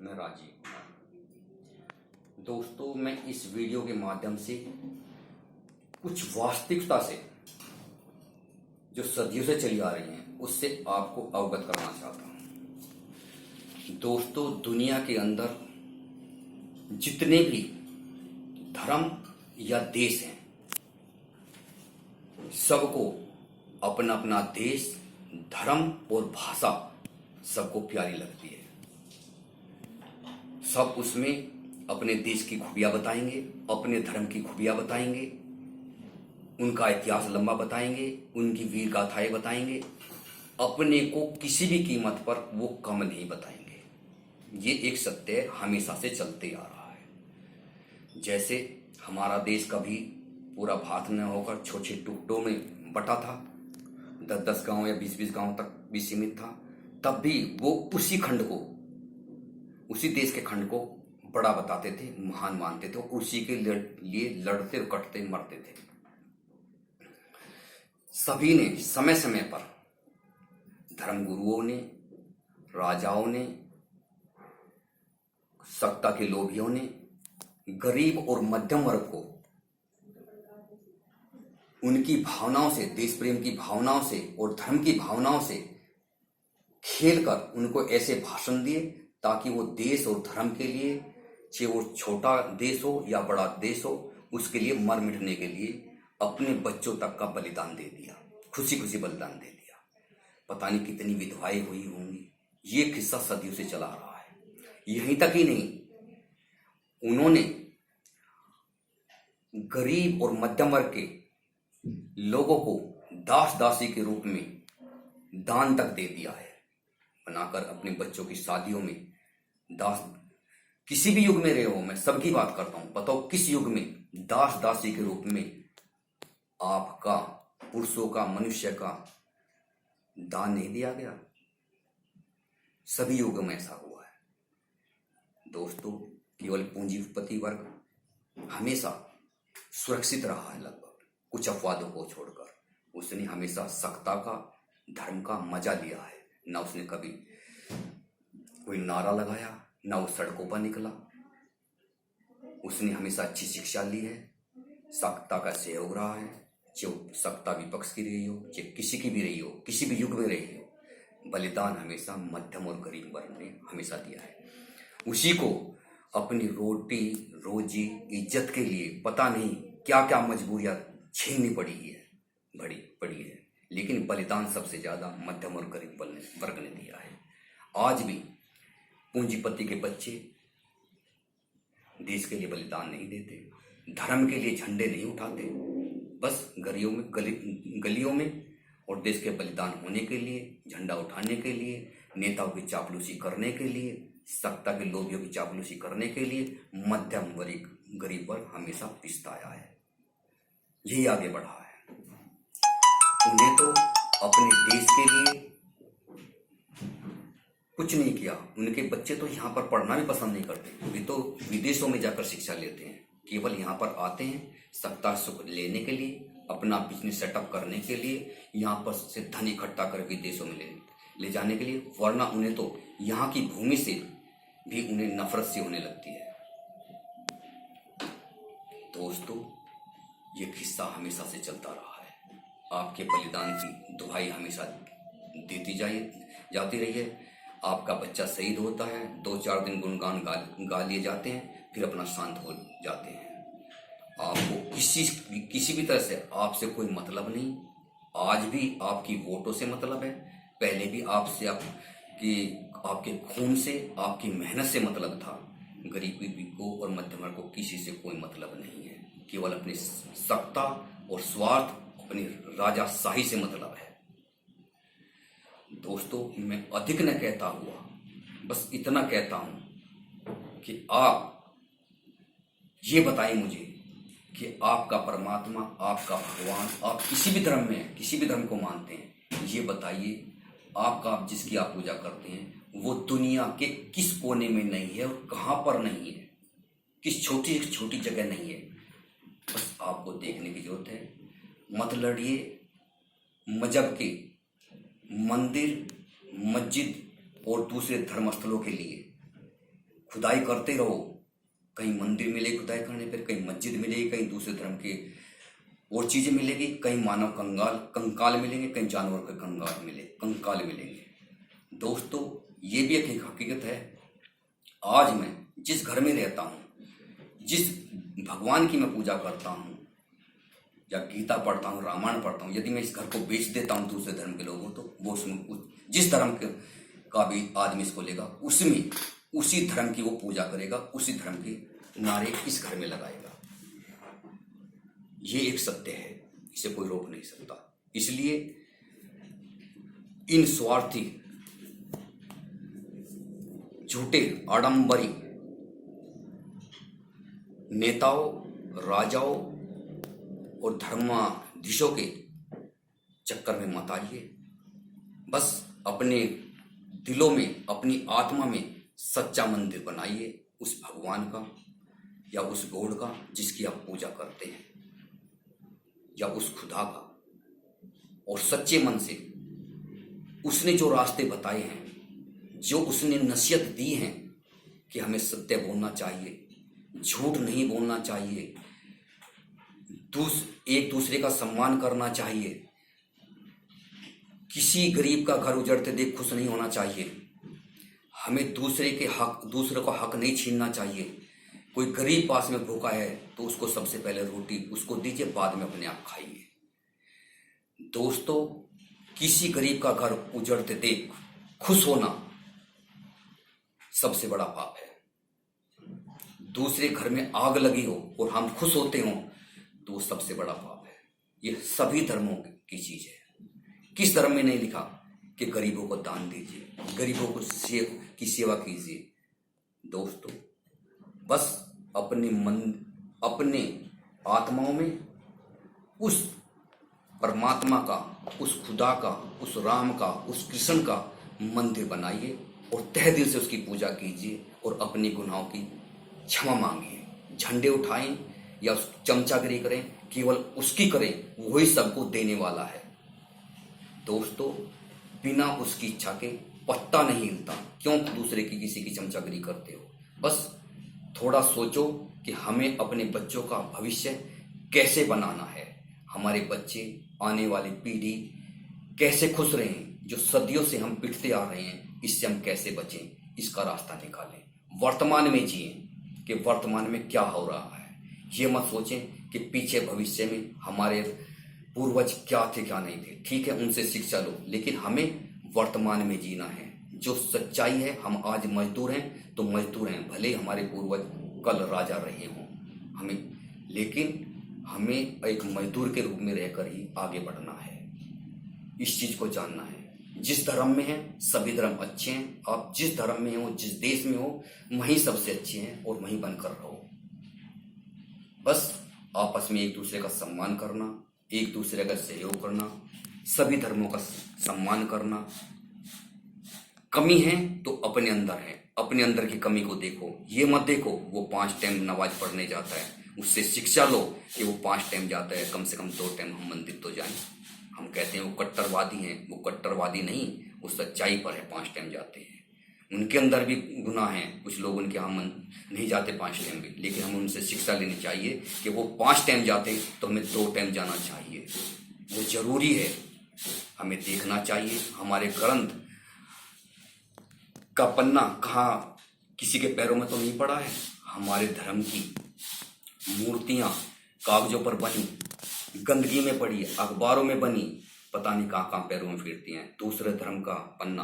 मैं राजीव कुमार। दोस्तों, मैं इस वीडियो के माध्यम से कुछ वास्तविकता से जो सदियों से चली आ रही हैं उससे आपको अवगत करना चाहता हूं। दोस्तों, दुनिया के अंदर जितने भी धर्म या देश हैं, सबको अपना अपना देश, धर्म और भाषा सबको प्यारी लगती है। सब उसमें अपने देश की खूबियां बताएंगे, अपने धर्म की खूबियां बताएंगे, उनका इतिहास लंबा बताएंगे, उनकी वीर गाथाएं बताएंगे। अपने को किसी भी कीमत पर वो कम नहीं बताएंगे। ये एक सत्य हमेशा से चलते आ रहा है। जैसे हमारा देश कभी पूरा भारत न होकर छोटे छोटे टुकड़ों में बटा था, 10-10 गांव या 20-20 गांव तक भी सीमित था, तब भी वो उसी खंड को, उसी देश के खंड को बड़ा बताते थे, महान मानते थे, उसी के लिए लड़ते कटते मरते थे। सभी ने समय समय पर, धर्मगुरुओं ने, राजाओं ने, सत्ता के लोभियों ने गरीब और मध्यम वर्ग को उनकी भावनाओं से, देश प्रेम की भावनाओं से और धर्म की भावनाओं से खेलकर उनको ऐसे भाषण दिए ताकि वो देश और धर्म के लिए, चाहे वो छोटा देश हो या बड़ा देश हो, उसके लिए मर मिटने के लिए अपने बच्चों तक का बलिदान दे दिया, खुशी खुशी बलिदान दे दिया। पता नहीं कितनी विधवाएं हुई होंगी। ये किस्सा सदियों से चला रहा है। यहीं तक ही नहीं, उन्होंने गरीब और मध्यम वर्ग के लोगों को दास दासी के रूप में दान तक दे दिया है, बनाकर अपने बच्चों की शादियों में दास। किसी भी युग में रहे हो, मैं सबकी बात करता हूं, बताओ किस युग में दास दासी के रूप में आपका, पुरुषों का, मनुष्य का दान नहीं दिया गया? सभी युग में ऐसा हुआ है। दोस्तों, केवल पूंजीपति वर्ग हमेशा सुरक्षित रहा है, लगभग कुछ अपवादों को छोड़कर। उसने हमेशा सत्ता का, धर्म का मजा लिया है। ना उसने कभी कोई नारा लगाया, ना वो सड़कों पर निकला। उसने हमेशा अच्छी शिक्षा ली है, सत्ता का सहयोग रहा है, चाहे सत्ता विपक्ष की रही हो, चाहे किसी की भी रही हो, किसी भी युग में रही हो। बलिदान हमेशा मध्यम और गरीब वर्ग ने हमेशा दिया है। उसी को अपनी रोटी रोजी इज्जत के लिए पता नहीं क्या क्या मजबूरियां झेलनी पड़ी है, लेकिन बलिदान सबसे ज्यादा मध्यम और गरीब वर्ग ने दिया है। आज भी पूंजीपति के बच्चे देश के लिए बलिदान नहीं देते, धर्म के लिए झंडे नहीं उठाते, बस गलियों में और देश के बलिदान होने के लिए, झंडा उठाने के लिए, नेताओं की चापलूसी करने के लिए, सत्ता के लोभियों की चापलूसी करने के लिए मध्यम वर्ग, गरीब वर्ग हमेशा पिसता आया है। यही आगे बढ़ा है। उन्हें तो अपने देश के लिए कुछ नहीं किया। उनके बच्चे तो यहाँ पर पढ़ना भी पसंद नहीं करते, वे तो विदेशों में जाकर शिक्षा लेते हैं। केवल यहाँ पर आते हैं सत्ता सुख लेने के लिए, अपना बिजनेस सेटअप करने के लिए, यहाँ पर से धन इकट्ठा कर विदेशों में ले जाने के लिए। वरना उन्हें तो यहाँ की भूमि से भी उन्हें नफरत सी होने लगती है। दोस्तों, ये किस्सा हमेशा से चलता रहा है। आपके बलिदान की दुहाई हमेशा देती जाती रही है। आपका बच्चा शहीद होता है, 2-4 दिन गुणगान गा लिए जाते हैं, फिर अपना शांत हो जाते हैं। आपको किसी भी तरह से आपसे कोई मतलब नहीं। आज भी आपकी वोटों से मतलब है, पहले भी आपके खून से, आपकी मेहनत से मतलब था। गरीबी को और मध्यम वर्ग को किसी से कोई मतलब नहीं है। केवल अपनी सत्ता और स्वार्थ, अपनी राजाशाही से मतलब है। दोस्तों, मैं अधिक न कहता हुआ बस इतना कहता हूं कि आप ये बताएं मुझे कि आपका परमात्मा, आपका भगवान, आप किसी भी धर्म में, किसी भी धर्म को मानते हैं, ये बताइए आपका, जिसकी आप पूजा करते हैं, वो दुनिया के किस कोने में नहीं है और कहां पर नहीं है, किस छोटी छोटी जगह नहीं है। बस आपको देखने की जरूरत है। मत लड़िए मजहब के मंदिर, मस्जिद और दूसरे धर्मस्थलों के लिए। खुदाई करते रहो। कहीं मंदिर मिले खुदाई करने पर, कहीं मस्जिद मिलेगी, कहीं दूसरे धर्म के और चीजें मिलेगी, कहीं मानव कंकाल मिलेंगे, कहीं जानवर के कंकाल मिलेंगे। दोस्तों, ये भी एक हकीकत है। आज मैं जिस घर में रहता हूँ, जिस भगवान की मैं पूजा करता हूँ या गीता पढ़ता हूँ, रामायण पढ़ता हूँ, यदि मैं इस घर को बेच देता हूँ दूसरे धर्म के लोगों, तो वो उसमें जिस धर्म का भी आदमी इसको लेगा, उसमें उसी धर्म की वो पूजा करेगा, उसी धर्म के नारे इस घर में लगाएगा। ये एक सत्य है, इसे कोई रोक नहीं सकता। इसलिए इन स्वार्थी, झूठे, आडंबरी नेताओं, राजाओं और धर्माधीशों के चक्कर में मत आइए। बस अपने दिलों में, अपनी आत्मा में सच्चा मंदिर बनाइए, उस भगवान का या उस गॉड का जिसकी आप पूजा करते हैं, या उस खुदा का। और सच्चे मन से उसने जो रास्ते बताए हैं, जो उसने नसीहत दी है कि हमें सत्य बोलना चाहिए, झूठ नहीं बोलना चाहिए, एक दूसरे का सम्मान करना चाहिए, किसी गरीब का घर उजड़ते देख खुश नहीं होना चाहिए, हमें दूसरे का हक नहीं छीनना चाहिए। कोई गरीब पास में भूखा है तो उसको सबसे पहले रोटी उसको दीजिए, बाद में अपने आप खाइए। दोस्तों, किसी गरीब का घर उजड़ते देख खुश होना सबसे बड़ा पाप है। दूसरे घर में आग लगी हो और हम खुश होते हो तो वो सबसे बड़ा पाप है। ये सभी धर्मों की चीज है। किस धर्म में नहीं लिखा कि गरीबों को दान दीजिए, गरीबों को की सेवा कीजिए। दोस्तों, बस अपने आत्माओं में उस परमात्मा का, उस खुदा का, उस राम का, उस कृष्ण का मंदिर बनाइए और तहे दिल से उसकी पूजा कीजिए और अपने गुनाहों की क्षमा मांगिए। झंडे उठाएं या चमचागिरी करें, केवल उसकी करें, वही सबको देने वाला है। दोस्तों, बिना उसकी इच्छा के पत्ता नहीं हिलता। क्यों दूसरे की किसी की चमचागिरी करते हो? बस थोड़ा सोचो कि हमें अपने बच्चों का भविष्य कैसे बनाना है। हमारे बच्चे, आने वाली पीढ़ी कैसे खुश रहें। जो सदियों से हम पिटते आ रहे हैं, इससे हम कैसे बचें, इसका रास्ता निकालें। वर्तमान में जिए कि वर्तमान में क्या हो रहा है। ये मत सोचें कि पीछे भविष्य में हमारे पूर्वज क्या थे क्या नहीं थे। ठीक है, उनसे शिक्षा लो, लेकिन हमें वर्तमान में जीना है। जो सच्चाई है, हम आज मजदूर हैं तो मजदूर हैं, भले हमारे पूर्वज कल राजा रहे हों, लेकिन हमें एक मजदूर के रूप में रहकर ही आगे बढ़ना है। इस चीज को जानना है। जिस धर्म में है, सभी धर्म अच्छे हैं। आप जिस धर्म में हो, जिस देश में हो, वहीं सबसे अच्छे हैं और वहीं बनकर रहो। बस आपस में एक दूसरे का सम्मान करना, एक दूसरे का सहयोग करना, सभी धर्मों का सम्मान करना। कमी है तो अपने अंदर है, अपने अंदर की कमी को देखो। ये मत देखो वो 5 टाइम नमाज पढ़ने जाता है, उससे शिक्षा लो कि वो 5 टाइम जाता है, कम से कम 2 टाइम हम मंदिर तो जाएं। हम कहते हैं वो कट्टरवादी हैं, वो कट्टरवादी नहीं, वो सच्चाई पर है, 5 टाइम जाते हैं। उनके अंदर भी गुनाह हैं, कुछ लोग उनके यहाँ नहीं जाते 5 टाइम भी, लेकिन हमें उनसे शिक्षा लेनी चाहिए कि वो 5 टाइम जाते तो हमें 2 टाइम जाना चाहिए। वो जरूरी है, हमें देखना चाहिए। हमारे ग्रंथ का पन्ना कहाँ किसी के पैरों में तो नहीं पड़ा है। हमारे धर्म की मूर्तियां कागजों पर बनी, गंदगी में पड़ी, अखबारों में बनी, पता नहीं कहाँ कहाँ पैरों में फिरती हैं। दूसरे धर्म का पन्ना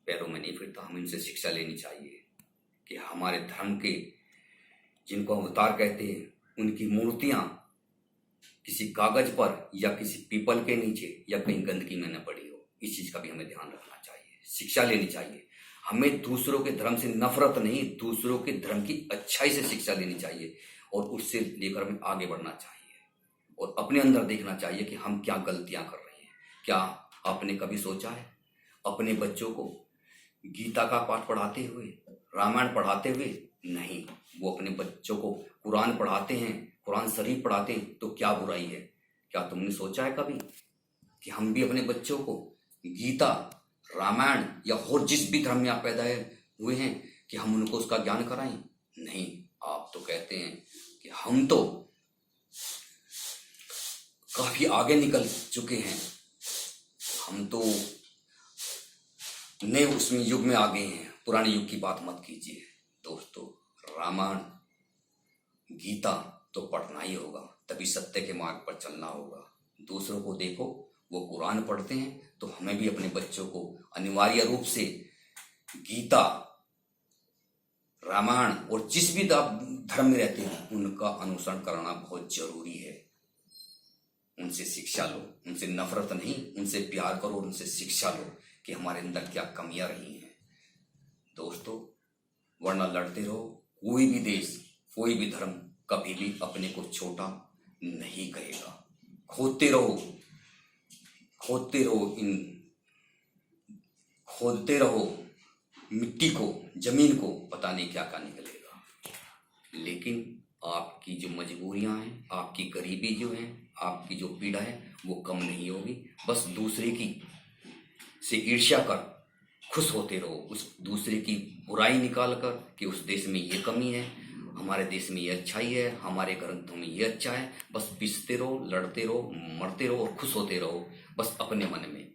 पैरों में नहीं फिरता। हमें इनसे शिक्षा लेनी चाहिए कि हमारे धर्म के जिनको अवतार कहते हैं, उनकी मूर्तियां किसी कागज पर या किसी पीपल के नीचे या कहीं गंदगी में न पड़ी हो। इस चीज का भी हमें ध्यान रखना चाहिए, शिक्षा लेनी चाहिए। हमें दूसरों के धर्म से नफरत नहीं, दूसरों के धर्म की अच्छाई से शिक्षा लेनी चाहिए और उससे लेकर हमें आगे बढ़ना चाहिए और अपने अंदर देखना चाहिए कि हम क्या गलतियां कर रहे हैं। क्या आपने कभी सोचा है अपने बच्चों को गीता का पाठ पढ़ाते हुए, रामायण पढ़ाते हुए? नहीं, वो अपने बच्चों को कुरान पढ़ाते हैं, कुरान शरीफ पढ़ाते हैं, तो क्या बुराई है? क्या तुमने सोचा है कभी कि हम भी अपने बच्चों को गीता, रामायण या और जिस भी धर्म में आप पैदा हुए हैं, कि हम उनको उसका ज्ञान कराएं? नहीं, आप तो कहते हैं कि हम तो काफी आगे निकल चुके हैं, हम तो नए उसमें युग में आ गए हैं, पुराने युग की बात मत कीजिए। दोस्तों, रामायण गीता तो पढ़ना ही होगा, तभी सत्य के मार्ग पर चलना होगा। दूसरों को देखो, वो कुरान पढ़ते हैं, तो हमें भी अपने बच्चों को अनिवार्य रूप से गीता, रामायण और जिस भी धर्म में रहते हैं उनका अनुसरण करना बहुत जरूरी है। उनसे शिक्षा लो, उनसे नफरत नहीं, उनसे प्यार करो, उनसे शिक्षा लो कि हमारे अंदर क्या कमियां रही हैं। दोस्तों, वरना लड़ते रहो। कोई भी देश, कोई भी धर्म कभी भी अपने को छोटा नहीं कहेगा। खोदते रहो, खोदते रहो, खोदते रहो मिट्टी को, जमीन को, पता नहीं क्या क्या निकलेगा। लेकिन आपकी जो मजबूरियां हैं, आपकी गरीबी जो है, आपकी जो पीड़ा है, वो कम नहीं होगी। बस दूसरे की से ईर्ष्या कर खुश होते रहो, उस दूसरे की बुराई निकाल कर कि उस देश में ये कमी है, हमारे देश में ये अच्छाई है, हमारे ग्रंथों में ये अच्छा है। बस पिसते रहो, लड़ते रहो, मरते रहो और खुश होते रहो, बस अपने मन में।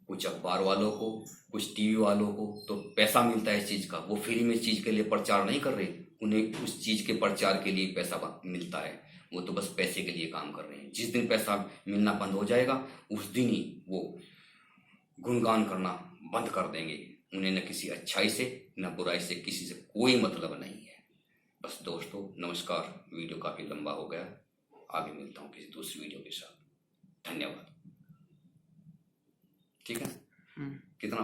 कुछ अखबार वालों को, कुछ टीवी वालों को तो पैसा मिलता है इस चीज का, वो फ्री में इस चीज के लिए प्रचार नहीं कर रहे, उन्हें उस चीज के प्रचार के लिए पैसा मिलता है, वो तो बस पैसे के लिए काम कर रहे हैं। जिस दिन पैसा मिलना बंद हो जाएगा, उस दिन ही वो गुणगान करना बंद कर देंगे। उन्हें न किसी अच्छाई से न बुराई से किसी से कोई मतलब नहीं है। बस दोस्तों, नमस्कार। वीडियो काफी लंबा हो गया, आगे मिलता हूँ किसी दूसरी वीडियो के साथ। धन्यवाद। ठीक है।